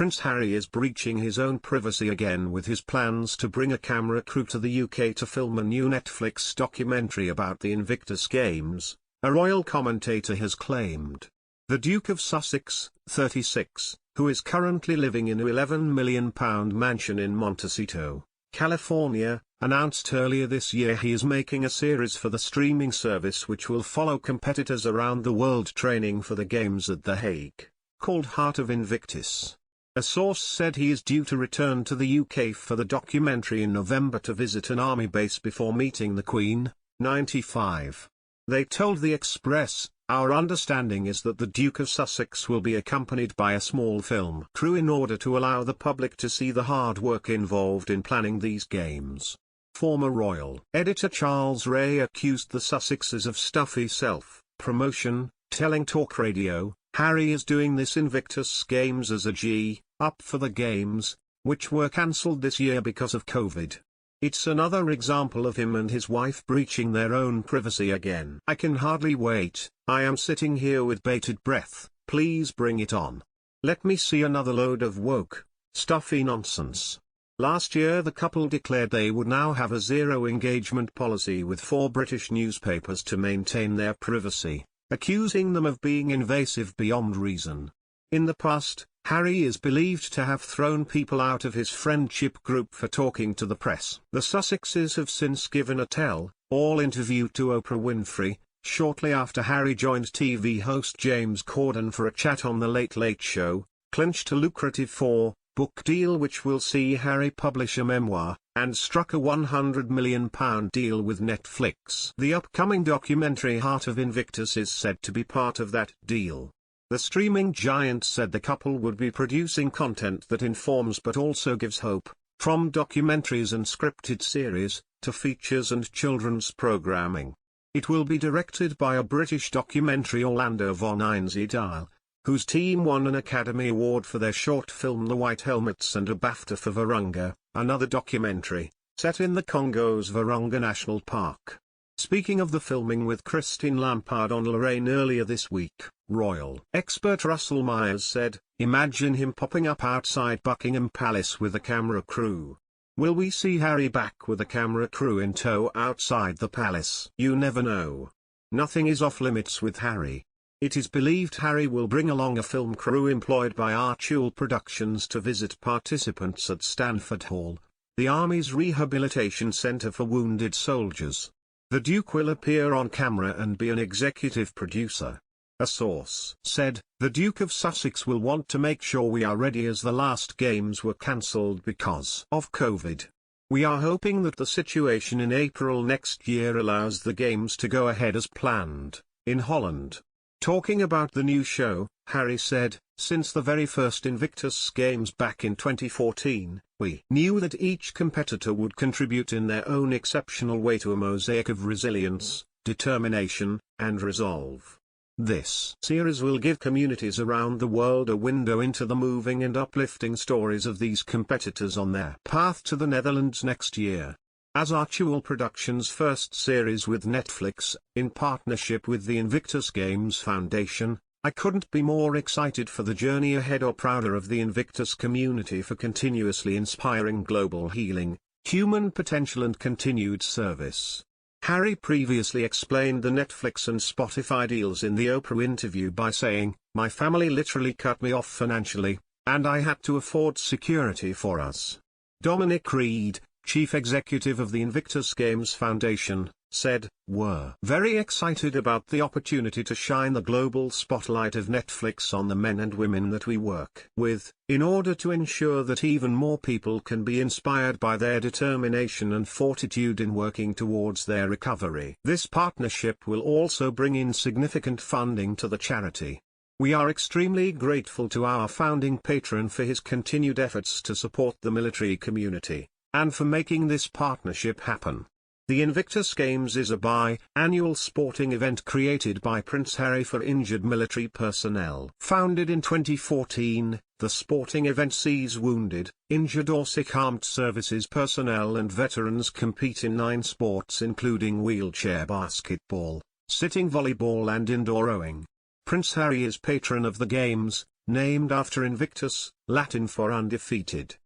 Prince Harry is breaching his own privacy again with his plans to bring a camera crew to the UK to film a new Netflix documentary about the Invictus Games, a royal commentator has claimed. The Duke of Sussex, 36, who is currently living in a £11 million mansion in Montecito, California, announced earlier this year he is making a series for the streaming service which will follow competitors around the world training for the Games at The Hague, called Heart of Invictus. A source said he is due to return to the UK for the documentary in November to visit an army base before meeting the Queen, 95. They told The Express, "Our understanding is that the Duke of Sussex will be accompanied by a small film crew in order to allow the public to see the hard work involved in planning these games." Former royal editor Charles Ray accused the Sussexes of stuffy self-promotion, telling Talk Radio, "Harry is doing this Invictus Games as a G-up for the Games, which were cancelled this year because of COVID. It's another example of him and his wife breaching their own privacy again. I can hardly wait, I am sitting here with bated breath, please bring it on. Let me see another load of woke, stuffy nonsense." Last year the couple declared they would now have a zero-engagement policy with 4 British newspapers to maintain their privacy, accusing them of being invasive beyond reason. In the past, Harry is believed to have thrown people out of his friendship group for talking to the press. The Sussexes have since given a tell-all interview to Oprah Winfrey, shortly after Harry joined TV host James Corden for a chat on The Late Late Show, clinched a lucrative four-book deal which will see Harry publish a memoir, and struck a £100 million deal with Netflix. The upcoming documentary Heart of Invictus is said to be part of that deal. The streaming giant said the couple would be producing content that informs but also gives hope, from documentaries and scripted series, to features and children's programming. It will be directed by a British documentary Orlando von Einsiedel, whose team won an Academy Award for their short film The White Helmets and a BAFTA for Virunga, another documentary, set in the Congo's Virunga National Park. Speaking of the filming with Christine Lampard on Lorraine earlier this week, royal expert Russell Myers said, "Imagine him popping up outside Buckingham Palace with a camera crew. Will we see Harry back with a camera crew in tow outside the palace? You never know. Nothing is off limits with Harry." It is believed Harry will bring along a film crew employed by Archewell Productions to visit participants at Stanford Hall, the Army's rehabilitation center for wounded soldiers. The Duke will appear on camera and be an executive producer. A source said, "The Duke of Sussex will want to make sure we are ready as the last games were cancelled because of COVID. We are hoping that the situation in April next year allows the games to go ahead as planned, in Holland." Talking about the new show, Harry said, "Since the very first Invictus Games back in 2014, we knew that each competitor would contribute in their own exceptional way to a mosaic of resilience, determination, and resolve. This series will give communities around the world a window into the moving and uplifting stories of these competitors on their path to the Netherlands next year." As Archewell Productions' first series with Netflix, in partnership with the Invictus Games Foundation, I couldn't be more excited for the journey ahead or prouder of the Invictus community for continuously inspiring global healing, human potential and continued service. Harry previously explained the Netflix and Spotify deals in the Oprah interview by saying, "My family literally cut me off financially, and I had to afford security for us." Dominic Reed, chief executive of the Invictus Games Foundation, said, "We're very excited about the opportunity to shine the global spotlight of Netflix on the men and women that we work with, in order to ensure that even more people can be inspired by their determination and fortitude in working towards their recovery. This partnership will also bring in significant funding to the charity. We are extremely grateful to our founding patron for his continued efforts to support the military community, and for making this partnership happen." The Invictus Games is a bi-annual sporting event created by Prince Harry for injured military personnel. Founded in 2014, the sporting event sees wounded, injured or sick armed services personnel and veterans compete in 9 sports including wheelchair basketball, sitting volleyball and indoor rowing. Prince Harry is patron of the Games, named after Invictus, Latin for undefeated.